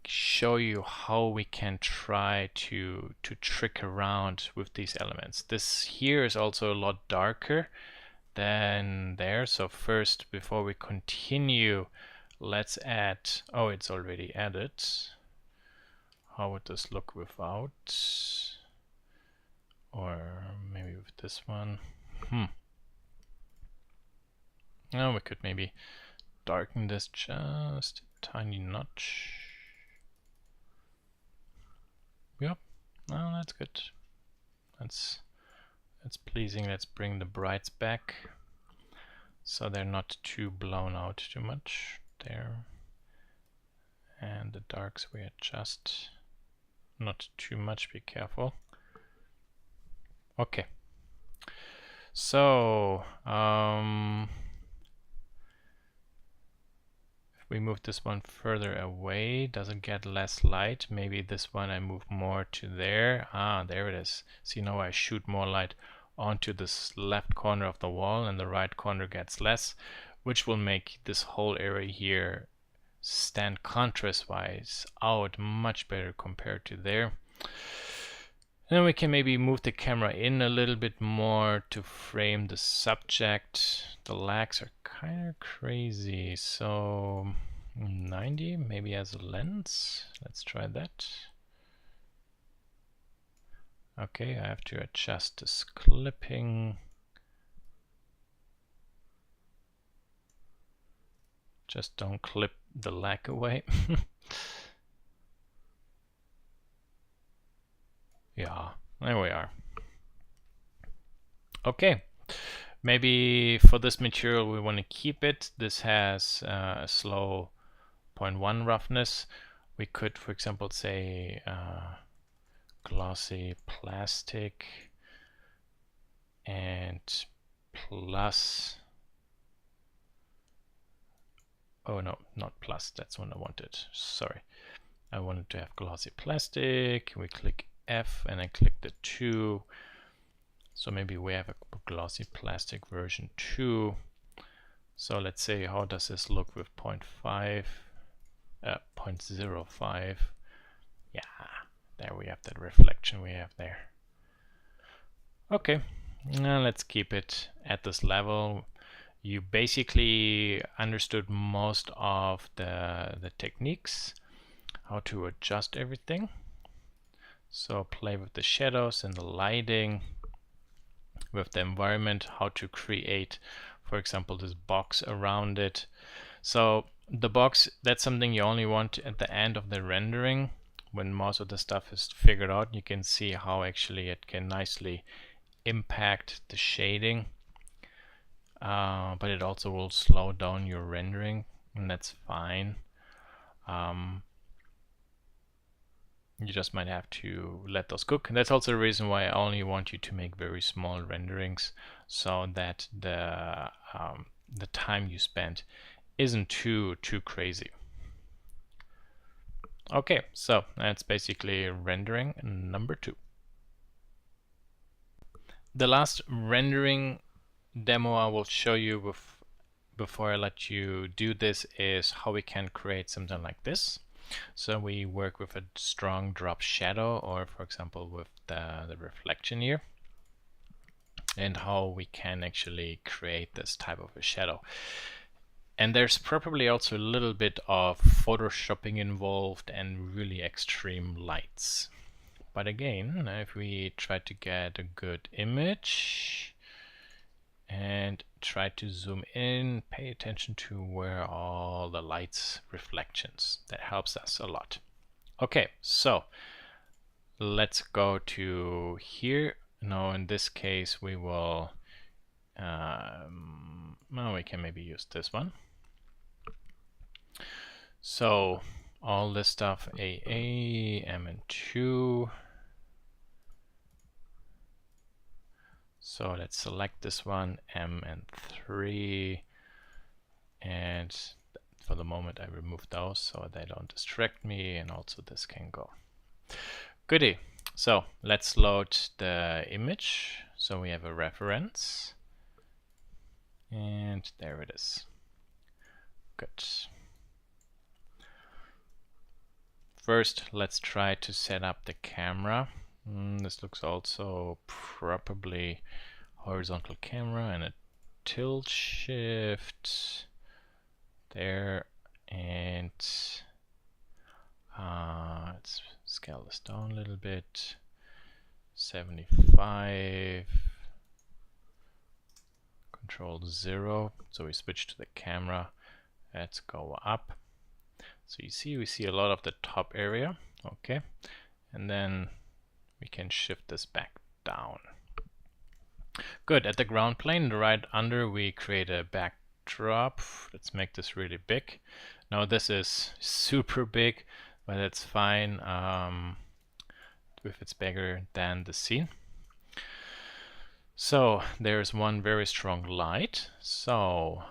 show you how we can try to trick around with these elements. This here is also a lot darker than there. So first, before we continue, let's add, oh, it's already added. How would this look without? Or maybe with this one. We could maybe darken this just a tiny notch. Oh, that's good. That's pleasing. Let's bring the brights back so they're not too blown out too much there. And the darks we adjust not too much, be careful. Okay. So if we move this one further away, does it get less light? Maybe this one I move more to there. Ah, there it is. See, now I shoot more light onto this left corner of the wall and the right corner gets less, which will make this whole area here stand contrast wise out much better compared to there. Then we can maybe move the camera in a little bit more to frame the subject. The lags are kind of crazy, so 90 maybe as a lens. Let's try that. Okay, I have to adjust this clipping. Just don't clip the lag away. Yeah, there we are. Okay, maybe for this material we want to keep it. This has a slow 0.1 roughness. We could, for example, say glossy plastic and plus, oh no, not plus, that's what I wanted, sorry. I wanted to have glossy plastic. We click F and I click the 2. So maybe we have a glossy plastic version 2. So let's say, how does this look with 0.5, 0.05? Yeah, there we have that reflection we have there. Okay, now let's keep it at this level. You basically understood most of the techniques, how to adjust everything. So play with the shadows and the lighting, with the environment, how to create, for example, this box around it. So the box, that's something you only want at the end of the rendering. When most of the stuff is figured out, you can see how actually it can nicely impact the shading. But it also will slow down your rendering, and that's fine. You just might have to let those cook. And that's also the reason why I only want you to make very small renderings, so that the time you spend isn't too crazy. Okay, so that's basically rendering number 2. The last rendering demo I will show you before I let you do this is how we can create something like this. So we work with a strong drop shadow, or for example with the reflection here, and how we can actually create this type of a shadow. And there's probably also a little bit of photoshopping involved and really extreme lights. But again, if we try to get a good image and try to zoom in, pay attention to where all the lights reflections. That helps us a lot. Okay, so let's go to here. Now in this case we will, well, we can maybe use this one. So all this stuff, AA, M2. So let's select this one, M and 3, and for the moment I remove those so they don't distract me, and also this can go. Goodie. So let's load the image. So we have a reference, and there it is. Good. First, let's try to set up the camera. This looks also probably horizontal camera and a tilt shift there, and let's scale this down a little bit. 75, Control 0. So we switch to the camera. Let's go up. So you see, we see a lot of the top area. Okay, and then we can shift this back down. Good. At the ground plane, right under, we create a backdrop. Let's make this really big. Now this is super big, but that's fine if it's bigger than the scene. So there's one very strong light. So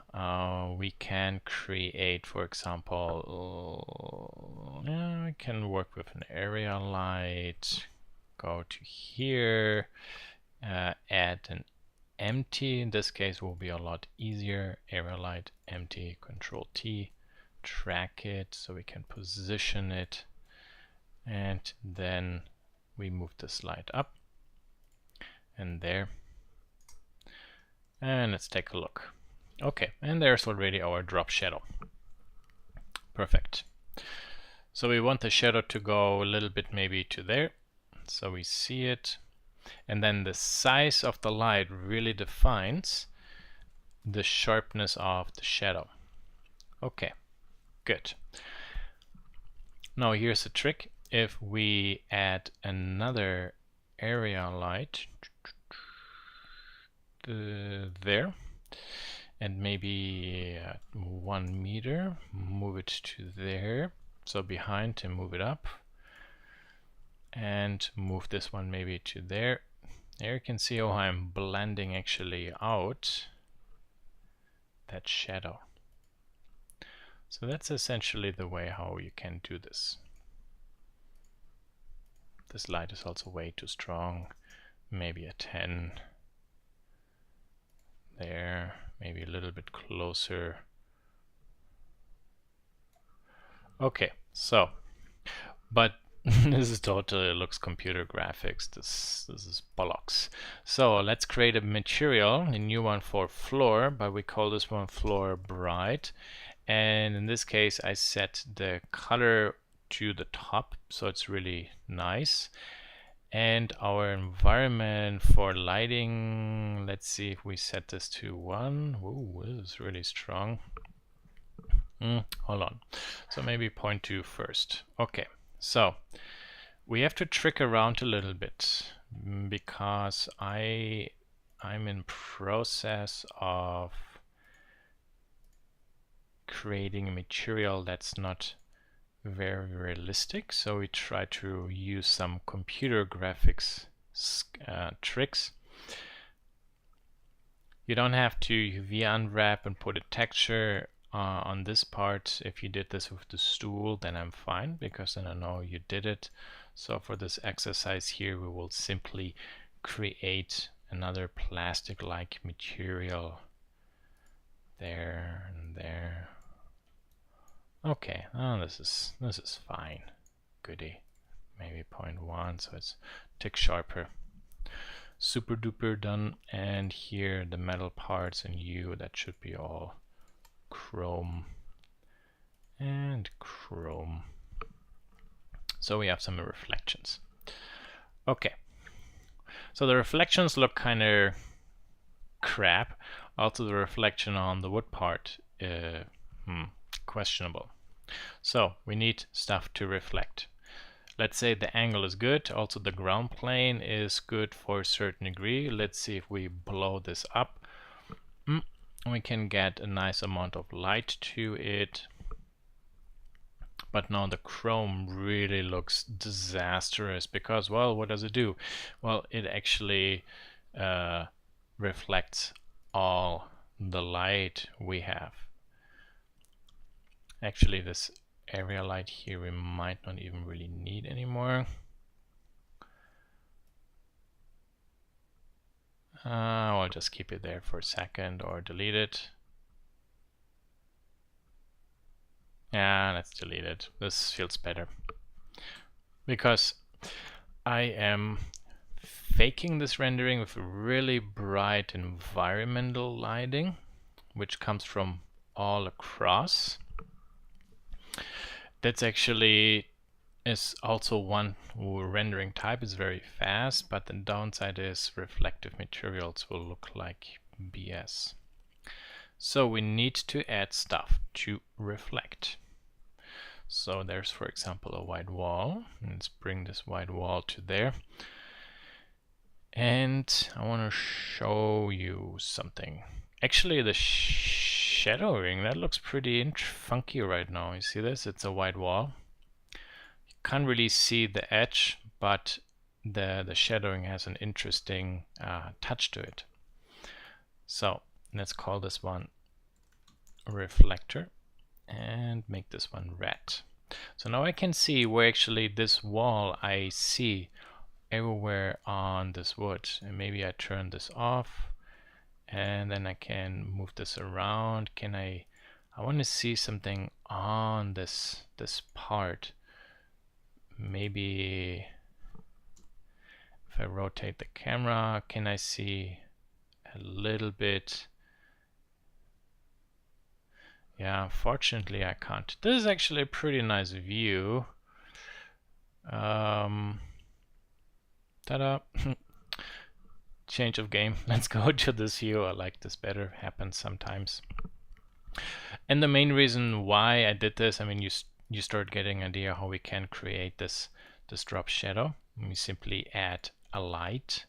we can create, for example, we can work with an area light. Go to here, add an empty. In this case will be a lot easier. Area light empty, Control T, track it so we can position it, and then we move this light up and there. And let's take a look. Okay, and there's already our drop shadow. Perfect. So we want the shadow to go a little bit maybe to there, so we see it. And then the size of the light really defines the sharpness of the shadow. Okay, good. Now here's a trick. If we add another area light there, and maybe 1 meter, move it to there, so behind, and move it up, and move this one maybe to there. There you can see how I'm blending actually out that shadow. So that's essentially the way how you can do this. This light is also way too strong, maybe a 10 there, maybe a little bit closer. Okay, so, but this is totally looks computer graphics. This is bollocks. So let's create a material, a new one for floor, but we call this one floor bright. And in this case, I set the color to the top, so it's really nice. And our environment for lighting, let's see if we set this to 1. Ooh, this is really strong. Hold on. So maybe 0.2 first. Okay, so we have to trick around a little bit because I'm in process of creating a material that's not very realistic, so we try to use some computer graphics tricks. You don't have to UV unwrap and put a texture on this part. If you did this with the stool, then I'm fine, because then I know you did it. So for this exercise here, we will simply create another plastic-like material there and there. Okay, oh, this is fine. Goody. Maybe 0.1, so it's a tick sharper. Super duper done. And here the metal parts and that should be all chrome and chrome. So we have some reflections. Okay. So the reflections look kind of crap. Also the reflection on the wood part, questionable. So we need stuff to reflect. Let's say the angle is good, also the ground plane is good for a certain degree. Let's see if we blow this up. We can get a nice amount of light to it. But now the chrome really looks disastrous because, well, what does it do? Well, it actually reflects all the light we have. Actually, this area light here we might not even really need anymore. I'll just keep it there for a second or delete it. Yeah, let's delete it. This feels better. Because I am faking this rendering with really bright environmental lighting, which comes from all across. That's actually is also one rendering type. It's very fast, but the downside is reflective materials will look like BS. So we need to add stuff to reflect. So there's, for example, a white wall. Let's bring this white wall to there. And I want to show you something. Actually, the shadowing, that looks pretty funky right now. You see this? It's a white wall. You can't really see the edge, but the shadowing has an interesting touch to it. So let's call this one reflector and make this one red. So now I can see where actually this wall I see everywhere on this wood. And maybe I turn this off and then I can move this around. I want to see something on this part. Maybe if I rotate the camera, can I see a little bit? Yeah, unfortunately I can't. This is actually a pretty nice view. Ta-da! Change of game. Let's go to this view. I like this better. Happens sometimes. And the main reason why I did this, I mean, you start getting an idea how we can create this drop shadow. We simply add a light,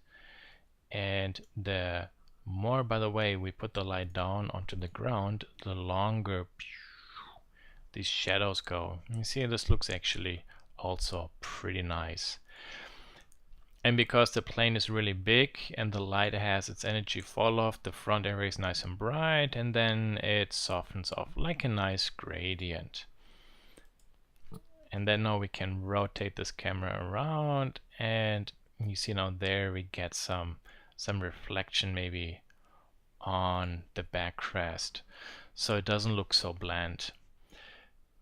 and the more, by the way, we put the light down onto the ground, the longer these shadows go. You see, this looks actually also pretty nice. And because the plane is really big and the light has its energy fall off, the front area is nice and bright, and then it softens off like a nice gradient. And then now we can rotate this camera around, and you see now there we get some reflection maybe on the back crest, so it doesn't look so bland.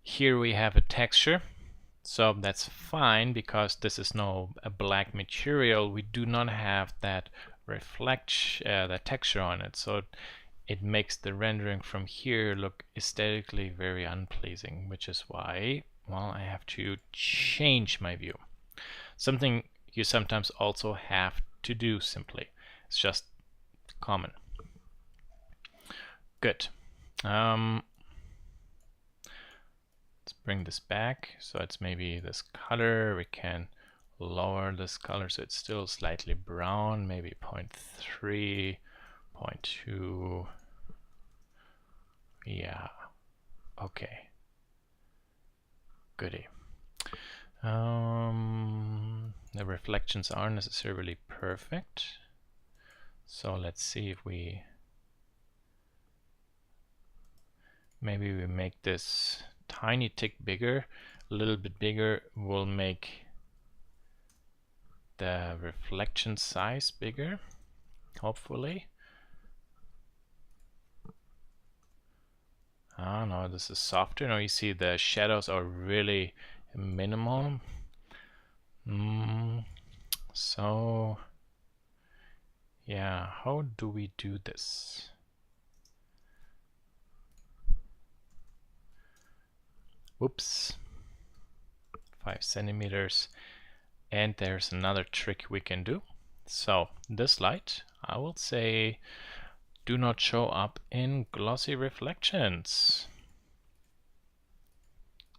Here we have a texture. So that's fine because this is a black material. We do not have that that texture on it. So it makes the rendering from here look aesthetically very unpleasing, which is why, well, I have to change my view. Something you sometimes also have to do simply. It's just common. Good. Let's bring this back, so it's maybe this color. We can lower this color so it's still slightly brown, maybe 0.3, 0.2. Yeah, okay. Goody. The reflections aren't necessarily perfect. So let's see if maybe we make this tiny tick bigger. A little bit bigger will make the reflection size bigger, hopefully. Ah, no, this is softer. Now you see the shadows are really minimal. So yeah, how do we do this? Whoops, 5 centimeters. And there's another trick we can do. So this light, I will say, do not show up in glossy reflections.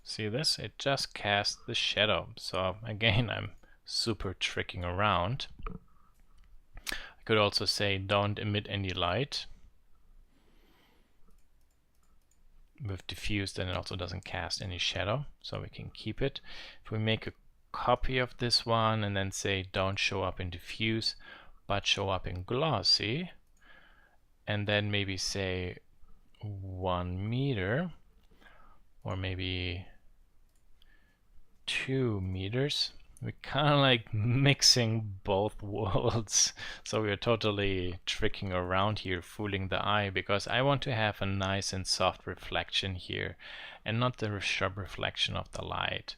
See this? It just casts the shadow. So again, I'm super tricking around. I could also say don't emit any light. With diffuse, then it also doesn't cast any shadow, so we can keep it. If we make a copy of this one and then say don't show up in diffuse but show up in glossy, and then maybe say 1 meter or maybe 2 meters, we're kind of like mixing both worlds. So we're totally tricking around here, fooling the eye, because I want to have a nice and soft reflection here and not the sharp reflection of the light.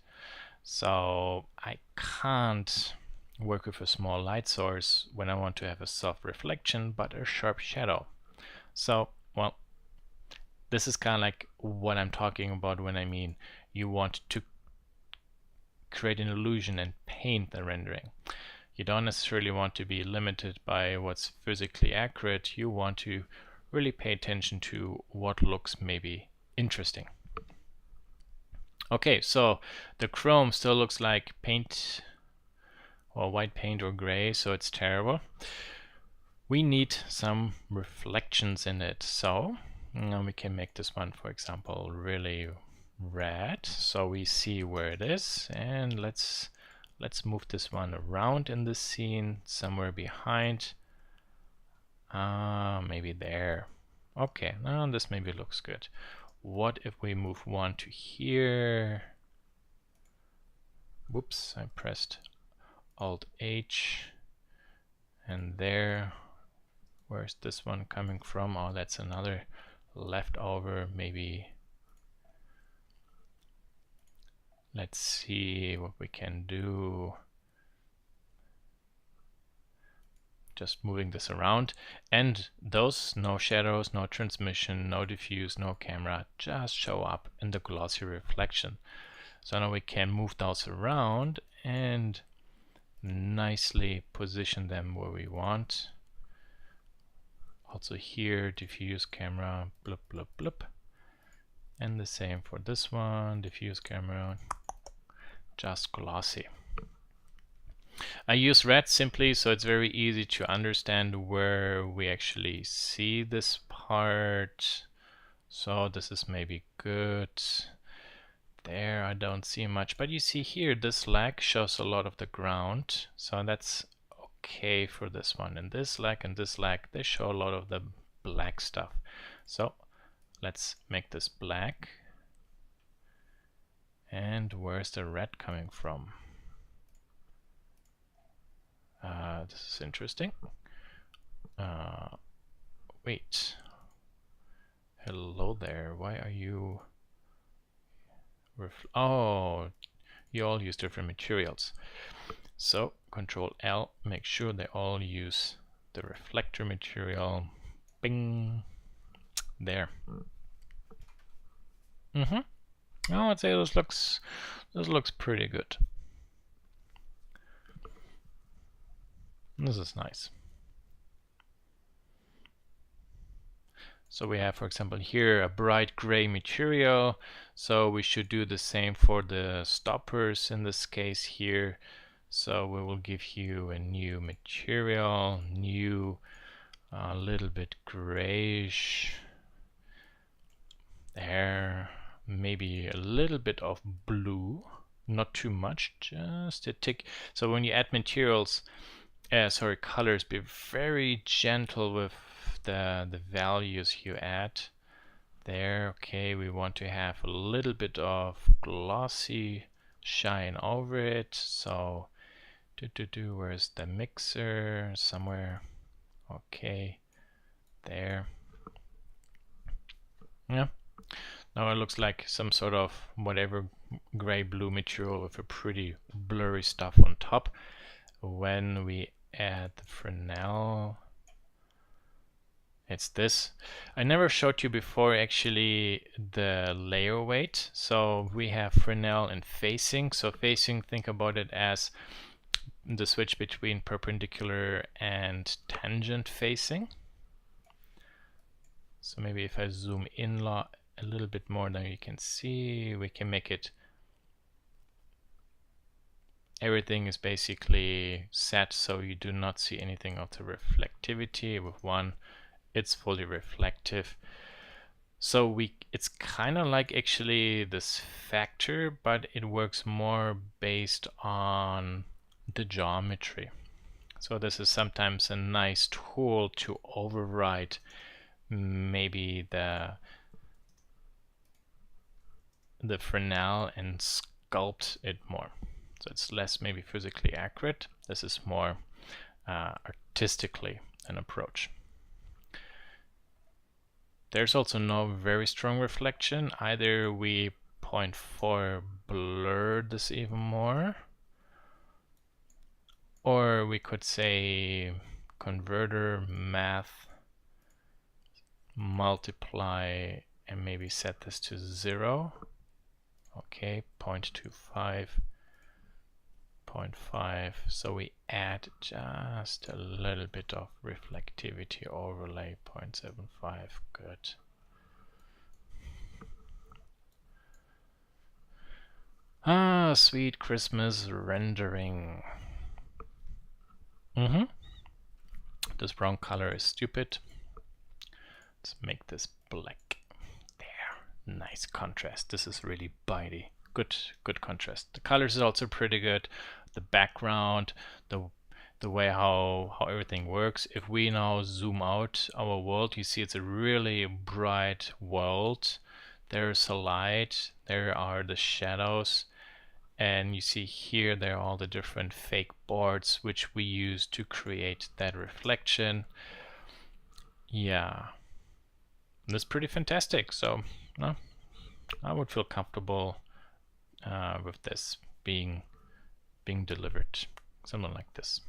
So I can't work with a small light source when I want to have a soft reflection but a sharp shadow. So, well, this is kind of like what I'm talking about when I mean you want to create an illusion and paint the rendering. You don't necessarily want to be limited by what's physically accurate. You want to really pay attention to what looks maybe interesting. Okay, so the chrome still looks like paint or white paint or gray, so it's terrible. We need some reflections in it, so we can make this one, for example, really red, so we see where it is. And let's move this one around in the scene, somewhere behind. Maybe there. Okay, now this maybe looks good. What if we move one to here? Whoops, I pressed Alt H. And there. Where's this one coming from? Oh, that's another leftover. Maybe. Let's see what we can do. Just moving this around. And those, no shadows, no transmission, no diffuse, no camera, just show up in the glossy reflection. So now we can move those around and nicely position them where we want. Also here, diffuse camera, blip, blip, blip. And the same for this one, diffuse camera, just glossy. I use red simply so it's very easy to understand where we actually see this part. So this is maybe good. There I don't see much, but you see here this lag shows a lot of the ground, so that's okay for this one. And this lag, they show a lot of the black stuff. So let's make this black. And where's the red coming from? This is interesting. Wait. Hello there. Why are you... Oh, you all use different materials. So Control L, make sure they all use the reflector material. Bing. There. Oh, I'd say this looks pretty good. This is nice. So we have, for example, here a bright gray material. So we should do the same for the stoppers in this case here. So we will give you a new material, new, a little bit grayish. There, maybe a little bit of blue, not too much, just a tick. So when you add materials, colors, be very gentle with the values you add. There, okay, we want to have a little bit of glossy shine over it. So, where's the mixer? Somewhere. Okay, there. Yeah. Now it looks like some sort of whatever gray-blue material with a pretty blurry stuff on top. When we add the Fresnel, it's this. I never showed you before actually the layer weight. So we have Fresnel and facing. So facing, think about it as the switch between perpendicular and tangent facing. So maybe if I zoom in a little bit more, then you can see we can make it. Everything is basically set so you do not see anything of the reflectivity. With one, it's fully reflective. So it's kind of like actually this factor, but it works more based on the geometry. So this is sometimes a nice tool to override maybe the Fresnel and sculpt it more. So it's less maybe physically accurate. This is more artistically an approach. There's also no very strong reflection. Either we 0.4 blur this even more, or we could say converter math multiply and maybe set this to 0. Okay, 0.25, 0.5. So we add just a little bit of reflectivity overlay, 0.75. Good. Ah, sweet Christmas rendering. This brown color is stupid. Let's make this black. There, nice contrast. This is really bitey. Good contrast. The colors is also pretty good. The background, the way how everything works. If we now zoom out our world, you see it's a really bright world. There's a light, there are the shadows, and you see here there are all the different fake boards which we use to create that reflection. Yeah, and that's pretty fantastic. So no, I would feel comfortable with this being delivered, something like this.